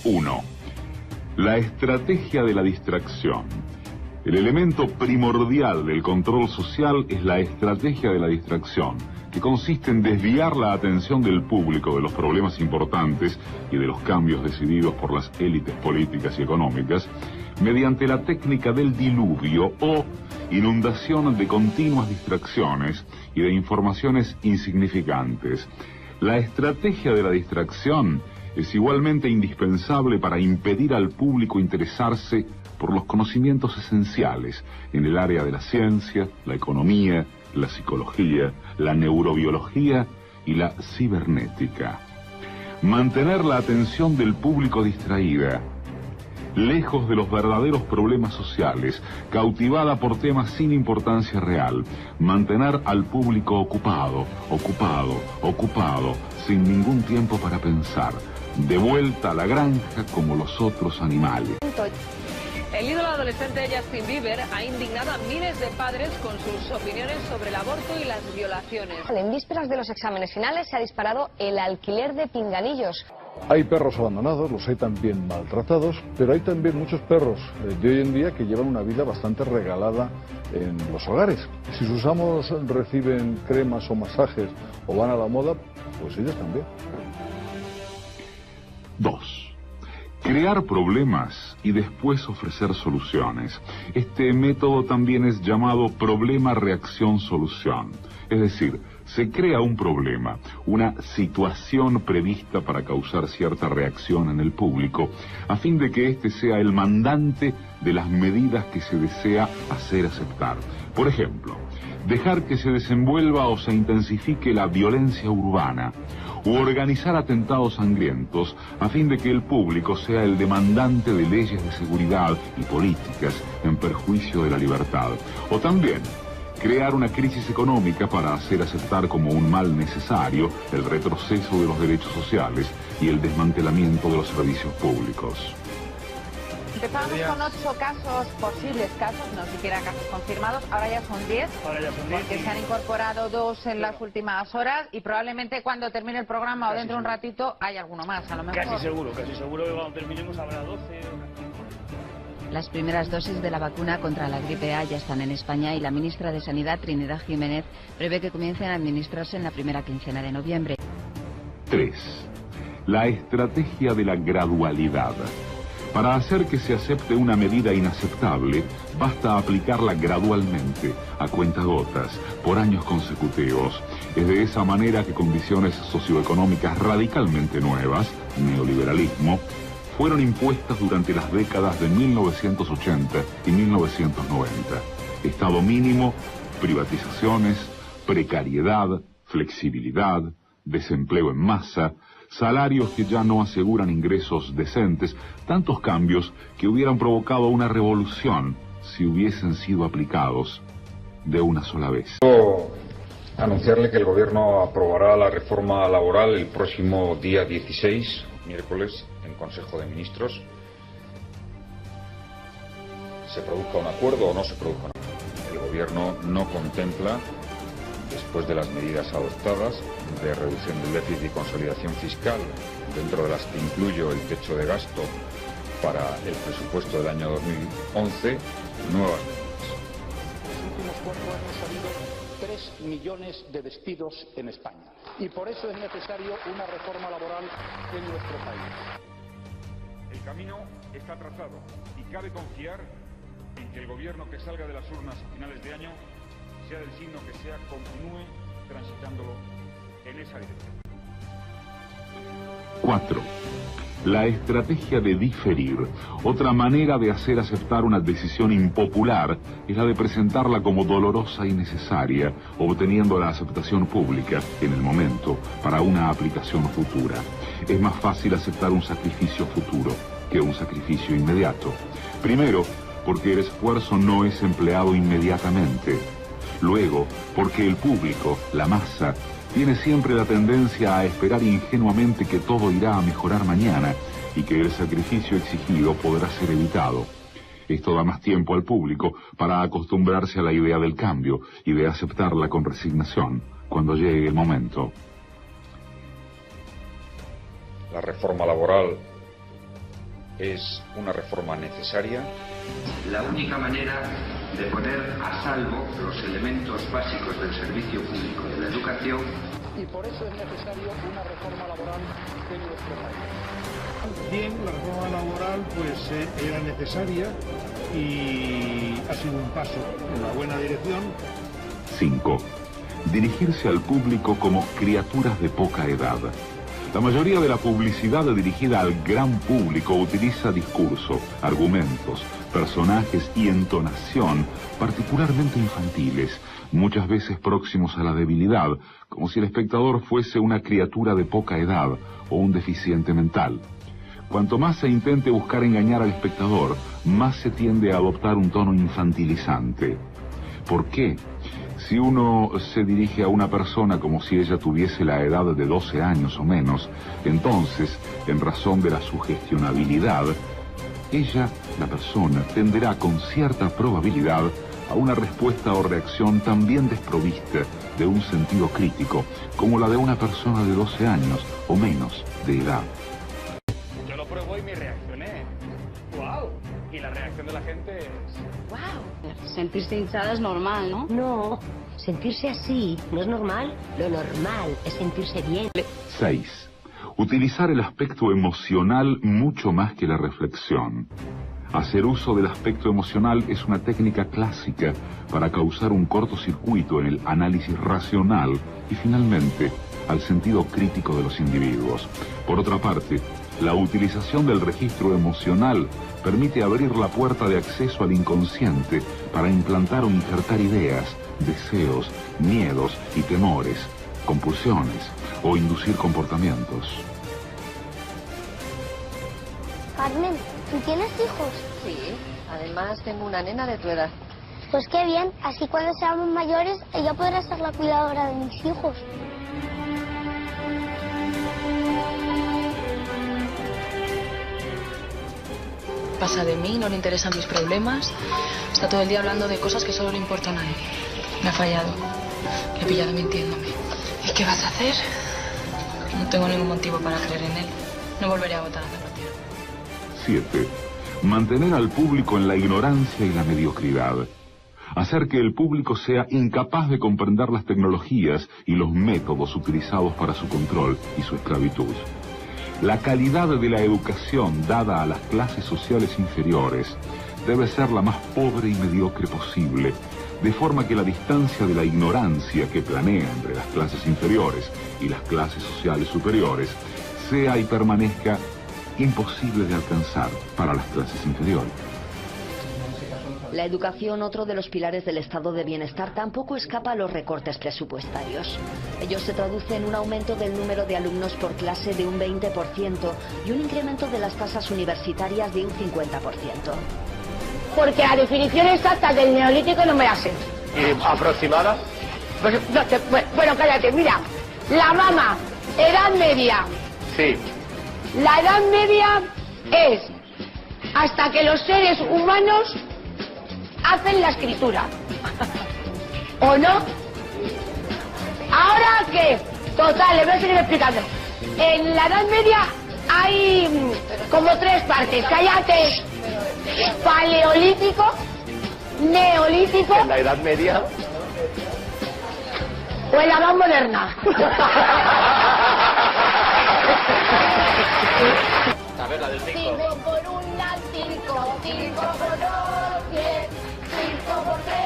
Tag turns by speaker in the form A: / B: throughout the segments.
A: 1. La estrategia de la distracción. El elemento primordial del control social es la estrategia de la distracción, que consiste en desviar la atención del público de los problemas importantes y de los cambios decididos por las élites políticas y económicas mediante la técnica del diluvio o inundación de continuas distracciones y de informaciones insignificantes. La estrategia de la distracción es igualmente indispensable para impedir al público interesarse por los conocimientos esenciales en el área de la ciencia, la economía, la psicología, la neurobiología y la cibernética. Mantener la atención del público distraída, lejos de los verdaderos problemas sociales, cautivada por temas sin importancia real, mantener al público ocupado, sin ningún tiempo para pensar, de vuelta a la granja como los otros animales.
B: El ídolo adolescente Justin Bieber ha indignado a miles de padres con sus opiniones sobre el aborto y las violaciones.
C: En vísperas de los exámenes finales se ha disparado el alquiler de pinganillos.
D: Hay perros abandonados, los hay también maltratados, pero hay también muchos perros de hoy en día que llevan una vida bastante regalada en los hogares. Si sus amos reciben cremas o masajes o van a la moda, pues ellos también.
A: 2. Crear problemas y después ofrecer soluciones. Este método también es llamado problema-reacción-solución. Es decir, se crea un problema, una situación prevista para causar cierta reacción en el público, a fin de que éste sea el mandante de las medidas que se desea hacer aceptar. Por ejemplo, dejar que se desenvuelva o se intensifique la violencia urbana, u organizar atentados sangrientos a fin de que el público sea el demandante de leyes de seguridad y políticas en perjuicio de la libertad. O también crear una crisis económica para hacer aceptar como un mal necesario el retroceso de los derechos sociales y el desmantelamiento de los servicios públicos.
E: Empezamos con 8 casos, posibles casos, no siquiera casos confirmados, ahora ya son 10, porque se han incorporado 2 en las últimas horas y probablemente cuando termine el programa o dentro de un ratito hay alguno más, a lo mejor.
F: Casi seguro que cuando terminemos habrá 12.
G: Las primeras dosis de la vacuna contra la gripe A ya están en España y la ministra de Sanidad, Trinidad Jiménez, prevé que comiencen a administrarse en la primera quincena de noviembre.
A: 3. La estrategia de la gradualidad. Para hacer que se acepte una medida inaceptable, basta aplicarla gradualmente, a cuentagotas, por años consecutivos. Es de esa manera que condiciones socioeconómicas radicalmente nuevas, neoliberalismo, fueron impuestas durante las décadas de 1980 y 1990. Estado mínimo, privatizaciones, precariedad, flexibilidad, desempleo en masa, salarios que ya no aseguran ingresos decentes, tantos cambios que hubieran provocado una revolución si hubiesen sido aplicados de una sola vez.
H: Quiero anunciarle que el Gobierno aprobará la reforma laboral el próximo día 16, miércoles, en Consejo de Ministros. Se produzca un acuerdo o no se produzca un acuerdo. El Gobierno no contempla, después de las medidas adoptadas de reducción del déficit y consolidación fiscal, dentro de las que incluyo el techo de gasto para el presupuesto del año 2011, nuevas medidas.
I: En los últimos 4 años ha habido 3 millones de despidos en España y por eso es necesario una reforma laboral en nuestro país.
H: El camino está trazado y cabe confiar en que el Gobierno que salga de las urnas a finales de año, sea del signo que sea, continúe transitándolo en esa dirección.
A: 4. La estrategia de diferir. Otra manera de hacer aceptar una decisión impopular es la de presentarla como dolorosa y necesaria, obteniendo la aceptación pública, en el momento, para una aplicación futura. Es más fácil aceptar un sacrificio futuro que un sacrificio inmediato. Primero, porque el esfuerzo no es empleado inmediatamente. Luego, porque el público, la masa, tiene siempre la tendencia a esperar ingenuamente que todo irá a mejorar mañana y que el sacrificio exigido podrá ser evitado. Esto da más tiempo al público para acostumbrarse a la idea del cambio y de aceptarla con resignación cuando llegue el momento.
H: La reforma laboral es una reforma necesaria.
J: La única manera de poner a salvo los elementos básicos del servicio público de la educación.
I: Y por eso es necesario una reforma laboral en nuestro país.
F: Bien, la reforma laboral pues era necesaria y ha sido un paso en la buena dirección.
A: 5. Dirigirse al público como criaturas de poca edad. La mayoría de la publicidad dirigida al gran público utiliza discurso, argumentos, personajes y entonación particularmente infantiles, muchas veces próximos a la debilidad, como si el espectador fuese una criatura de poca edad o un deficiente mental. Cuanto más se intente buscar engañar al espectador, más se tiende a adoptar un tono infantilizante. ¿Por qué? Si uno se dirige a una persona como si ella tuviese la edad de 12 años o menos, entonces, en razón de la sugestionabilidad, ella, la persona, tenderá con cierta probabilidad a una respuesta o reacción también desprovista de un sentido crítico, como la de una persona de 12 años o menos de edad.
F: Yo lo pruebo y me reaccioné. ¡Wow! Y la reacción de la gente es...
K: ¡Wow! Sentirse hinchada es normal, ¿no?
L: No, sentirse así no es normal. Lo normal es sentirse bien.
A: 6. Utilizar el aspecto emocional mucho más que la reflexión. Hacer uso del aspecto emocional es una técnica clásica para causar un cortocircuito en el análisis racional y finalmente al sentido crítico de los individuos. Por otra parte, la utilización del registro emocional permite abrir la puerta de acceso al inconsciente para implantar o injertar ideas, deseos, miedos y temores, compulsiones o inducir comportamientos.
M: Carmen, ¿tú tienes hijos?
C: Sí, además tengo una nena de tu edad.
M: Pues qué bien, así cuando seamos mayores ella podrá ser la cuidadora de mis hijos.
K: Pasa de mí, no le interesan mis problemas. Está todo el día hablando de cosas que solo le importan a él. Me ha fallado. Le he pillado mintiéndome. ¿Y qué vas a hacer? No tengo ningún motivo para creer en él. No volveré a votar a Zapatero.
A: 7. Mantener al público en la ignorancia y la mediocridad. Hacer que el público sea incapaz de comprender las tecnologías y los métodos utilizados para su control y su esclavitud. La calidad de la educación dada a las clases sociales inferiores debe ser la más pobre y mediocre posible, de forma que la distancia de la ignorancia que planea entre las clases inferiores y las clases sociales superiores sea y permanezca imposible de alcanzar para las clases inferiores.
L: La educación, otro de los pilares del estado de bienestar, tampoco escapa a los recortes presupuestarios. Ello se traduce en un aumento del número de alumnos por clase de un 20% y un incremento de las tasas universitarias de un 50%.
N: Porque la definición exacta del neolítico no me la sé.
O: ¿Aproximada?
N: Pues, no, bueno, cállate, mira. La mama, edad media.
O: Sí.
N: La edad media es hasta que los seres humanos hacen la escritura. ¿O no? ¿Ahora qué? Total, les voy a seguir explicando. En la Edad Media hay como tres partes. Cállate. Paleolítico, neolítico.
O: ¿En la Edad Media?
N: O en la Edad Moderna.
O: A ver, la del 5.
N: 5 por 1, 5, 5 por 2, 10, 5 por 3,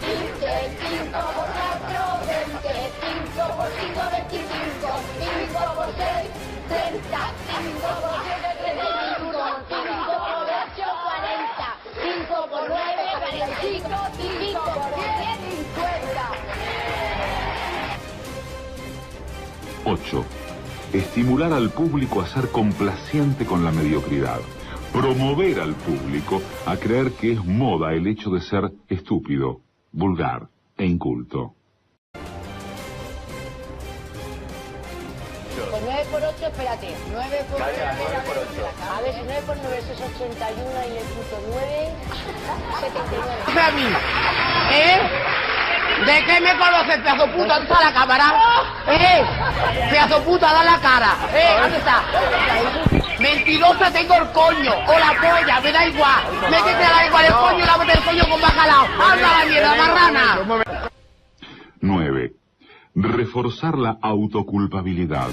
N: 15, 5 por 4, 20, 5 por 5, 25, 5 por 6, 30, 5 por 7, 35, 5 por 8, 40, 5 por 9, 45, 5 por 10, 50.
A: 8. Estimular al público a ser complaciente con la mediocridad. Promover al público a creer que es moda el hecho de ser estúpido, vulgar e inculto.
N: Pues 9 por 8, espérate. 9 por 8. A ver, si 9 por 9 es 81 y le quito 9, 79.
O: ¿A mí? ¿Eh? ¿De qué me conoces, pedazo puto? ¿Está la cámara?
P: ¡Pedazo puta, da la cara! ¿Dónde está? Mentirosa, tengo el coño, o la polla, me da igual. Métete a la igual el coño y la bota el coño con bacalao. ¡Anda la mierda, marrana!
A: 9. Reforzar la autoculpabilidad.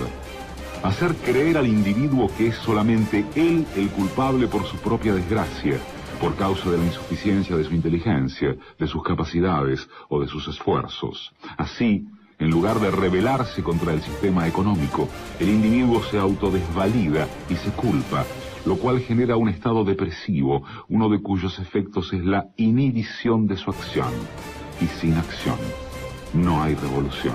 A: Hacer creer al individuo que es solamente él el culpable por su propia desgracia, por causa de la insuficiencia de su inteligencia, de sus capacidades o de sus esfuerzos. Así, en lugar de rebelarse contra el sistema económico, el individuo se autodesvalida y se culpa, lo cual genera un estado depresivo, uno de cuyos efectos es la inhibición de su acción. Y sin acción, no hay revolución.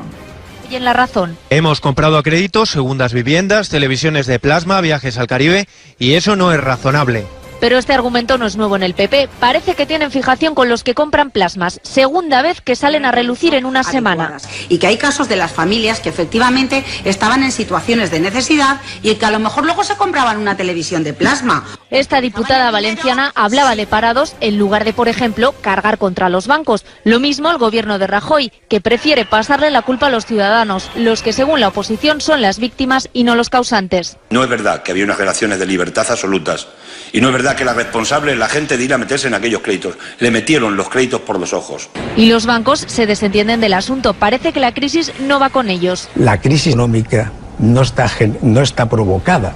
Q: Y en La Razón.
R: Hemos comprado a crédito segundas viviendas, televisiones de plasma, viajes al Caribe, y eso no es razonable.
Q: Pero este argumento no es nuevo en el PP. Parece que tienen fijación con los que compran plasmas. Segunda vez que salen a relucir en una semana.
S: Y que hay casos de las familias que efectivamente estaban en situaciones de necesidad y que a lo mejor luego se compraban una televisión de plasma.
Q: Esta diputada valenciana hablaba de parados en lugar de, por ejemplo, cargar contra los bancos. Lo mismo el gobierno de Rajoy, que prefiere pasarle la culpa a los ciudadanos, los que según la oposición son las víctimas y no los causantes.
T: No es verdad que había unas relaciones de libertad absolutas. Y no es verdad que la responsable es la gente de ir a meterse en aquellos créditos. Le metieron los créditos por los ojos.
Q: Y los bancos se desentienden del asunto. Parece que la crisis no va con ellos.
U: La crisis económica no está provocada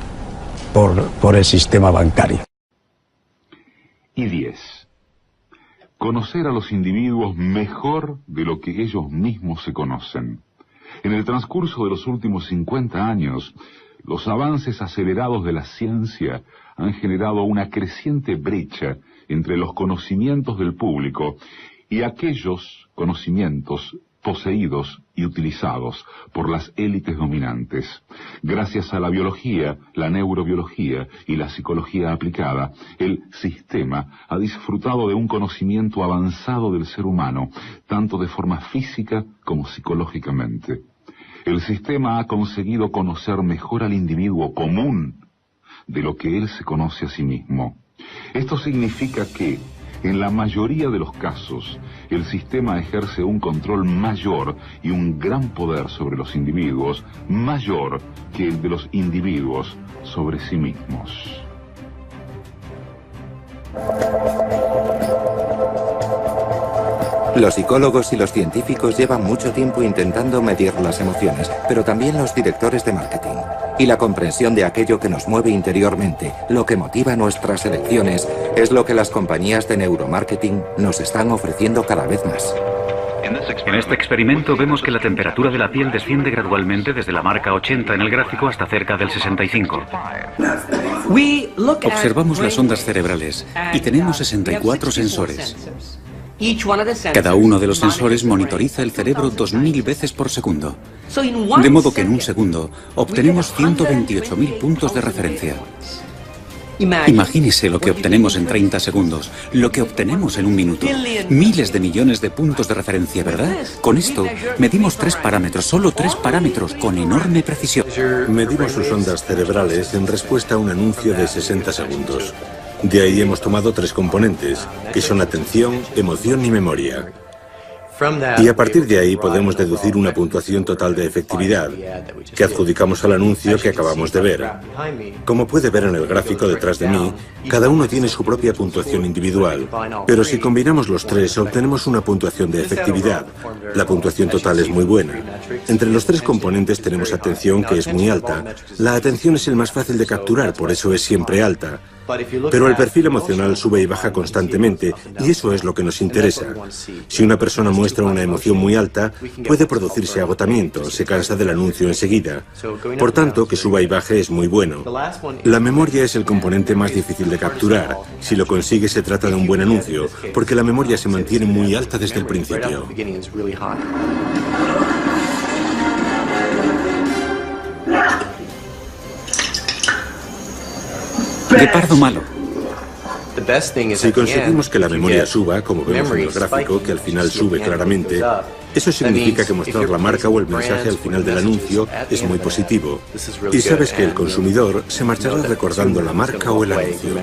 U: por el sistema bancario.
A: Y 10. Conocer a los individuos mejor de lo que ellos mismos se conocen. En el transcurso de los últimos 50 años, los avances acelerados de la ciencia han generado una creciente brecha entre los conocimientos del público y aquellos conocimientos poseídos y utilizados por las élites dominantes. Gracias a la biología, la neurobiología y la psicología aplicada, el sistema ha disfrutado de un conocimiento avanzado del ser humano, tanto de forma física como psicológicamente. El sistema ha conseguido conocer mejor al individuo común de lo que él se conoce a sí mismo. Esto significa que, en la mayoría de los casos, el sistema ejerce un control mayor y un gran poder sobre los individuos, mayor que el de los individuos sobre sí mismos.
V: Los psicólogos y los científicos llevan mucho tiempo intentando medir las emociones, pero también los directores de marketing. Y la comprensión de aquello que nos mueve interiormente, lo que motiva nuestras elecciones, es lo que las compañías de neuromarketing nos están ofreciendo cada vez más.
W: En este experimento vemos que la temperatura de la piel desciende gradualmente desde la marca 80 en el gráfico hasta cerca del 65.
X: Observamos las ondas cerebrales y tenemos 64 sensores. Cada uno de los sensores monitoriza el cerebro 2000 veces por segundo. De modo que en un segundo obtenemos 128.000 puntos de referencia. Imagínese lo que obtenemos en 30 segundos, lo que obtenemos en un minuto. Miles de millones de puntos de referencia, ¿verdad? Con esto medimos 3 parámetros, solo 3 parámetros, con enorme precisión.
Y: Medimos sus ondas cerebrales en respuesta a un anuncio de 60 segundos. De ahí hemos tomado 3 componentes, que son atención, emoción y memoria. Y a partir de ahí podemos deducir una puntuación total de efectividad, que adjudicamos al anuncio que acabamos de ver. Como puede ver en el gráfico detrás de mí, cada uno tiene su propia puntuación individual, pero si combinamos los 3 obtenemos una puntuación de efectividad. La puntuación total es muy buena. Entre los 3 componentes tenemos atención, que es muy alta. La atención es el más fácil de capturar, por eso es siempre alta. Pero el perfil emocional sube y baja constantemente, y eso es lo que nos interesa. Si una persona muestra una emoción muy alta, puede producirse agotamiento, se cansa del anuncio enseguida. Por tanto, que suba y baje es muy bueno. La memoria es el componente más difícil de capturar. Si lo consigue, se trata de un buen anuncio, porque la memoria se mantiene muy alta desde el principio.
X: De pardo malo.
Y: Si conseguimos que la memoria suba, como vemos en el gráfico, que al final sube claramente, eso significa que mostrar la marca o el mensaje al final del anuncio es muy positivo. Y sabes que el consumidor se marchará recordando la marca o el anuncio.